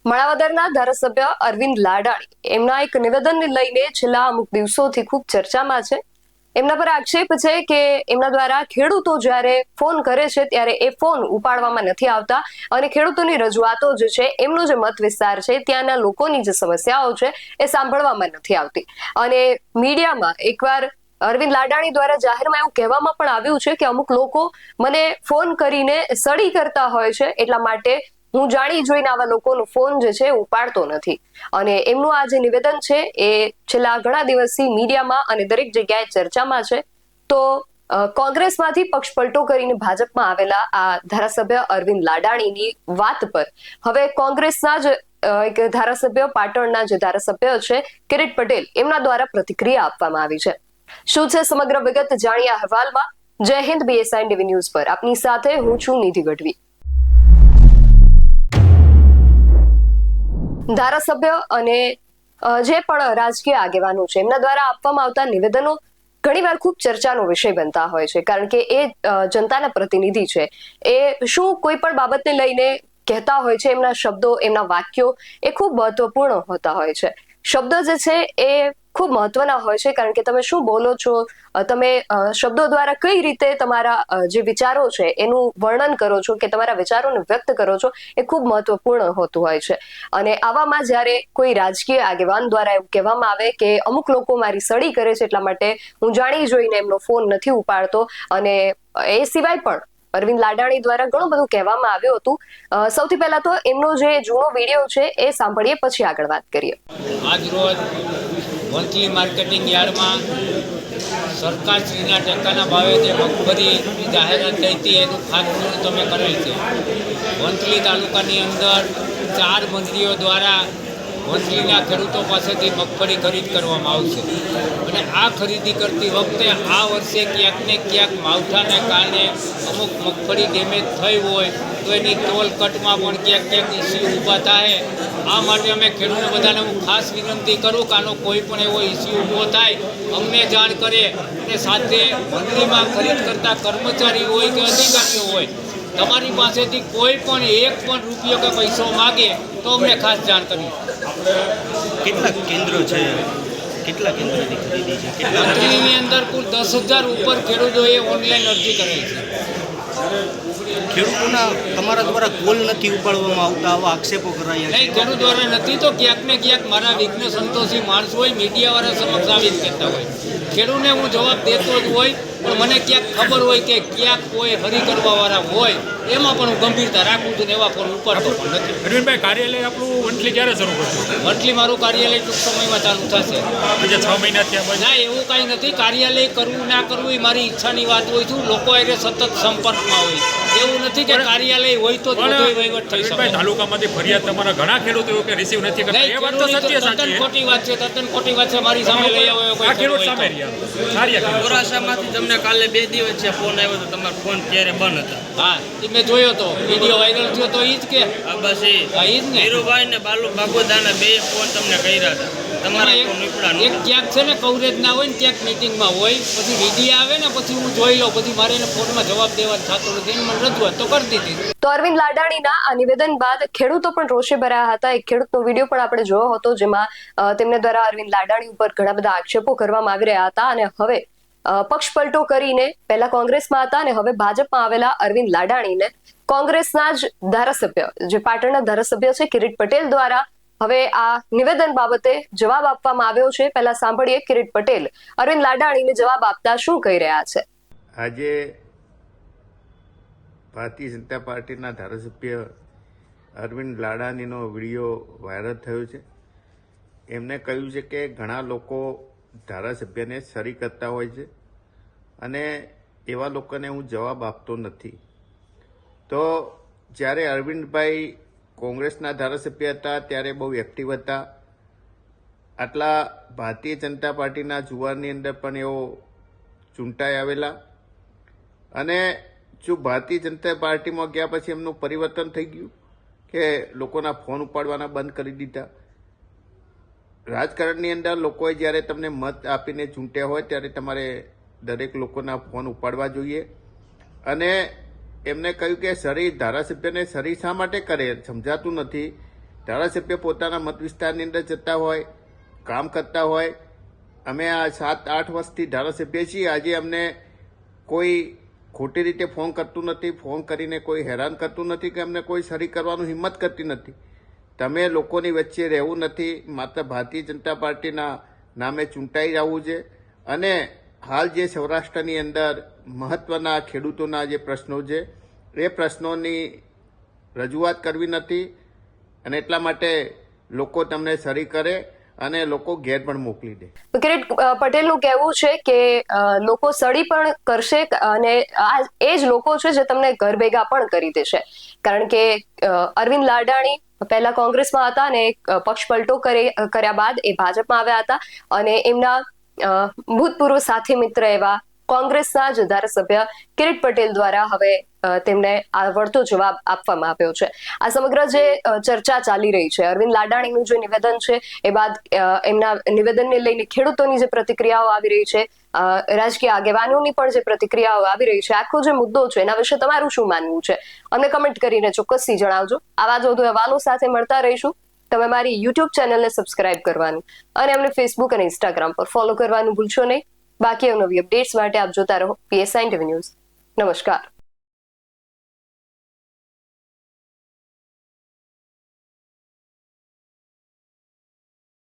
માણાવદરના ધારાસભ્ય અરવિંદ લાડાણી એમના એક નિવેદનને લઈને છેલ્લા અમુક દિવસોથી ખૂબ ચર્ચામાં છે. એમના પર આક્ષેપ છે કે એમના દ્વારા ખેડૂતો જ્યારે ફોન કરે છે ત્યારે એ ફોન ઉપાડવામાં નથી આવતા અને ખેડૂતોની રજૂઆતો જે છે, એમનો જે મત વિસ્તાર છે ત્યાંના લોકોની જે સમસ્યાઓ છે એ સાંભળવામાં નથી આવતી. અને મીડિયામાં એકવાર અરવિંદ લાડાણી દ્વારા જાહેરમાં એવું કહેવામાં પણ આવ્યું છે કે અમુક લોકો મને ફોન કરીને સળી કરતા હોય છે, એટલા માટે હું જાણી જોઈને આવા લોકોનો ફોન જે છે ઉપાડતો નથી. અને એમનું આ જે નિવેદન છે એ છેલ્લા ઘણા દિવસથી મીડિયામાં અને દરેક જગ્યાએ ચર્ચામાં છે. તો કોંગ્રેસમાંથી પક્ષ પલટો કરીને ભાજપમાં આવેલા આ ધારાસભ્ય અરવિંદ લાડાણીની વાત પર હવે કોંગ્રેસના જ એક ધારાસભ્ય, પાટણના જે ધારાસભ્ય છે કિરીટ પટેલ, એમના દ્વારા પ્રતિક્રિયા આપવામાં આવી છે. શું છે સમગ્ર વિગત જાણીએ અહેવાલમાં. જય હિન્દ, BSI ટીવી ન્યૂઝ પર આપની સાથે હું છું નિધિ ગઢવી. ધારાસભ્ય અને જે પણ રાજકીય આગેવાનો છે એમના દ્વારા આપવામાં આવતા નિવેદનો ઘણીવાર ખૂબ ચર્ચાનો વિષય બનતા હોય છે, કારણ કે એ જનતાના પ્રતિનિધિ છે. એ શું કોઈ પણ બાબતને લઈને કહેતા હોય છે, એમના શબ્દો, એમના વાક્યો એ ખૂબ મહત્વપૂર્ણ હોતા હોય છે. શબ્દો જે છે એ ખૂબ મહત્વના હોય છે, કારણ કે તમે શું બોલો છો, તમે શબ્દો દ્વારા કઈ રીતે તમારા જે વિચારો છે એનું વર્ણન કરો છો કે તમારા વિચારોને વ્યક્ત કરો છો, એ ખૂબ મહત્વપૂર્ણ હોતું હોય છે. અને આવામાં જ્યારે કોઈ રાજકીય આગેવાન દ્વારા એવું કહેવામાં આવે કે અમુક લોકો મારી સળી કરે છે, એટલા માટે હું જાણી જોઈને એમનો ફોન નથી ઉપાડતો, અને એ સિવાય પણ અરવિંદ લાડાણી દ્વારા ઘણું બધું કહેવામાં આવ્યું હતું. સૌથી પહેલા તો એમનો જે જૂનો વિડીયો છે એ સાંભળીએ, પછી આગળ વાત કરીએ. આજ રોજ વંથલી માર્કેટિંગ યાર્ડમાં સરકારશ્રીના ટેકાના ભાવે જે મગફળી જાહેરાત થઈ હતી એનું ખાતમુહૂર્ત અમે કરેલ છે. વંથલી તાલુકાની અંદર 4 મંત્રીઓ દ્વારા વંથલીના ખેડૂતો પાસેથી મગફળી ખરીદ કરવામાં આવશે. અને આ ખરીદી કરતી વખતે આ વર્ષે ક્યાંક ને ક્યાંક માવઠાને કારણે અમુક મગફળી ડેમેજ થઈ હોય તો એની તોલ કટમાં પણ ક્યાંક ક્યાંક ઇસ્યુ ઊભા થાય. આ માટે અમે ખેડૂતો બધાને હું ખાસ વિનંતી કરું કે આનો કોઈ પણ એવો ઇસ્યુ ઊભો થાય અમને જાણ કરે. અને સાથે મંડળીમાં ખરીદ કરતા કર્મચારી હોય કે અધિકારીઓ હોય, તમારી પાસેથી કોઈ પણ એક પણ રૂપિયો કે પૈસો માગે તો અમને ખાસ જાણ કરી. કેટલા કેન્દ્રો છે, કેટલા કેન્દ્રોની ખરીદી છે? મંડળીની અંદર કુલ 10,000 ઉપર ખેડૂતોએ ઓનલાઈન અરજી કરેલી છે. ખેડૂતોના તમારા દ્વારા કોલ નથી ઉપાડવામાં આવતા, આવા આક્ષેપો કરાયા નહીં, ખેડૂત દ્વારા નથી તો ક્યાંક ને ક્યાંક મારા વિઘ્ન સંતોષી માણસ હોય, મીડિયાવાળા સમક્ષ આવી જ કહેતા હોય. ખેડૂતને હું જવાબ દેતો જ હોય, પણ મને ક્યાંક ખબર હોય કે ક્યાંક કોઈ હરી કરવાવાળા હોય, એમાં પણ હું ગંભીરતા રાખું છું ને એવા ફોન ઉપાડતો પણ નથી. અરવિંદભાઈ, કાર્યાલય આપણું વંથલી ક્યારે શરૂ કરશું? વંથલી મારું કાર્યાલય ટૂંક સમયમાં ચાલુ થશે. આજે 6 મહિના થયા? ના, એવું કાંઈ નથી. કાર્યાલય કરવું ના કરવું એ મારી ઈચ્છાની વાત હોય છું. લોકો એને સતત સંપર્કમાં હોય, એવું નથી કે કાર્યાલય હોય તો બધો વહીવટ થઈ શકે. તાલુકામાંથી ફરિયાદ તમારા ઘણા ખેડૂતો એવું કે રિસીવ નથી કરતા, એ વાત તો સત્ય સાચી છે. ખોટી વાત છે, તદ્દન ખોટી વાત છે. મારી સામે લઈ આવ્યો કોઈ ખેડૂત સામે રહ્યા. ચોરાસામાંથી તમને કાલે 2 દિવસ છે ફોન આવ્યો તો તમારો ફોન ત્યારે બંધ હતા. હા, એ મેં જોયો તો વિડીયો વાયરલ થયો તો ઈ જ કે બસ એ ઈ જ ને. ધીરુભાઈ ને બાલુ બાગોદાના 2 ફોન તમને કર્યા હતા. તમારા ફોન ઉપડા એક ક્યાંક છે ને કવરેજ ના હોય ને ક્યાંક મીટિંગમાં હોય, પછી વિડીયો આવે ને પછી હું જોઈ લઉં, પછી મારે એને ફોનમાં જવાબ દેવા થતો નથી. મને રજૂઆત તો કરી દીધી. તો અરવિંદ લાડાણીના આ નિવેદન બાદ ખેડૂતો પણ રોષે ભરાયા હતા. એક ખેડૂતનો વિડીયો પણ આપણે જોયો હતો, જેમાં તેમને દ્વારા અરવિંદ લાડાણી ઉપર ઘણા બધા આક્ષેપો કરવામાં આવી રહ્યા હતા. અને હવે પક્ષ પલટો કરીને પહેલા કોંગ્રેસમાં હતા અને હવે ભાજપમાં આવેલા અરવિંદ લાડાણીને કોંગ્રેસના જ ધારાસભ્ય, જે પાટણના ધારાસભ્ય છે કિરીટ પટેલ દ્વારા હવે આ નિવેદન બાબતે જવાબ આપવામાં આવ્યો છે. પહેલા સાંભળીએ કિરીટ પટેલ અરવિંદ લાડાણીને જવાબ આપતા શું કહી રહ્યા છે. આજે ભારતીય જનતા પાર્ટીના ધારાસભ્ય અરવિંદ લાડાણીનો વિડીયો વાયરલ થયો છે. એમને કહ્યું છે કે ઘણા લોકો ધારાસભ્યને સરી કરતા હોય છે અને એવા લોકોને હું જવાબ આપતો નથી. તો જ્યારે અરવિંદભાઈ કોંગ્રેસના ધારાસભ્ય હતા ત્યારે બહુ એક્ટિવ હતા. આટલા ભારતીય જનતા પાર્ટીના જુવારની અંદર પણ એઓ ચૂંટાઈ આવેલા, અને જો ભારતીય જનતા પાર્ટીમાં ગયા પછી એમનું પરિવર્તન થઈ ગયું કે લોકોના ફોન ઉપાડવાના બંધ કરી દીધા. રાજકારણની અંદર લોકોએ જ્યારે તમને મત આપીને ચૂંટ્યા હોય ત્યારે તમારે દરેક લોકોના ફોન ઉપાડવા જોઈએ. અને એમને કહ્યું કે સરી ધારાસભ્યને સરી શા માટે કરે સમજાતું નથી ધારાસભ્ય પોતાના મત વિસ્તારની અંદર જતા હોય, કામ કરતા હોય. અમે આ 7-8 વર્ષથી ધારાસભ્ય છીએ. આજે અમને કોઈ ખોટી રીતે ફોન કરતું નથી, ફોન કરીને કોઈ હેરાન કરતું નથી કે અમને કોઈ સરી કરવાનું હિંમત કરતી નથી. તમે લોકોની વચ્ચે રહેવું નથી, માત્ર ભારતીય જનતા પાર્ટીના નામે ચૂંટાઈ જવું છે. અને હાલ જે સૌરાષ્ટ્રની અંદર મહત્વના ખેડૂતોના જે પ્રશ્નો છે એ પ્રશ્નોની રજૂઆત કરવી નથી. અને એટલા માટે લોકો તમને સરી કરે અને લોકો ઘેર પણ મોકલી દે. કિરીટ પટેલનું કહેવું છે કે લોકો સળી પણ કરશે અને એ જ લોકો છે જે તમને ઘર ભેગા પણ કરી દેશે. કારણ કે અરવિંદ લાડાણી પહેલા કોંગ્રેસમાં હતા અને પક્ષ પલટો કર્યા બાદ એ ભાજપમાં આવ્યા હતા અને એમના ભૂતપૂર્વ સાથી મિત્ર એવા કોંગ્રેસના જ ધારાસભ્ય કિરીટ પટેલ દ્વારા હવે તેમને આ વળતો જવાબ આપવામાં આવ્યો છે. આ સમગ્ર જે ચર્ચા ચાલી રહી છે, અરવિંદ લાડાણીનું જે નિવેદન છે એ બાદ એમના નિવેદનને લઈને ખેડૂતોની જે પ્રતિક્રિયાઓ આવી રહી છે, રાજકીય આગેવાનોની પણ જે પ્રતિક્રિયાઓ આવી રહી છે, આખો જે મુદ્દો છે એના વિશે તમારું શું માનવું છે? અમને કમેન્ટ કરીને ચોક્કસથી જણાવજો. આવા જ વધુ અહેવાલો સાથે મળતા રહીશું. તમે મારી યુટ્યુબ ચેનલને સબસ્ક્રાઇબ કરવાનું અને અમને ફેસબુક અને ઇન્સ્ટાગ્રામ પર ફોલો કરવાનું ભૂલશો નહીં. બાકી નવી અપડેટ્સ માટે આપ જોતા રહો PSI ટીવી ન્યૂઝ. નમસ્કાર.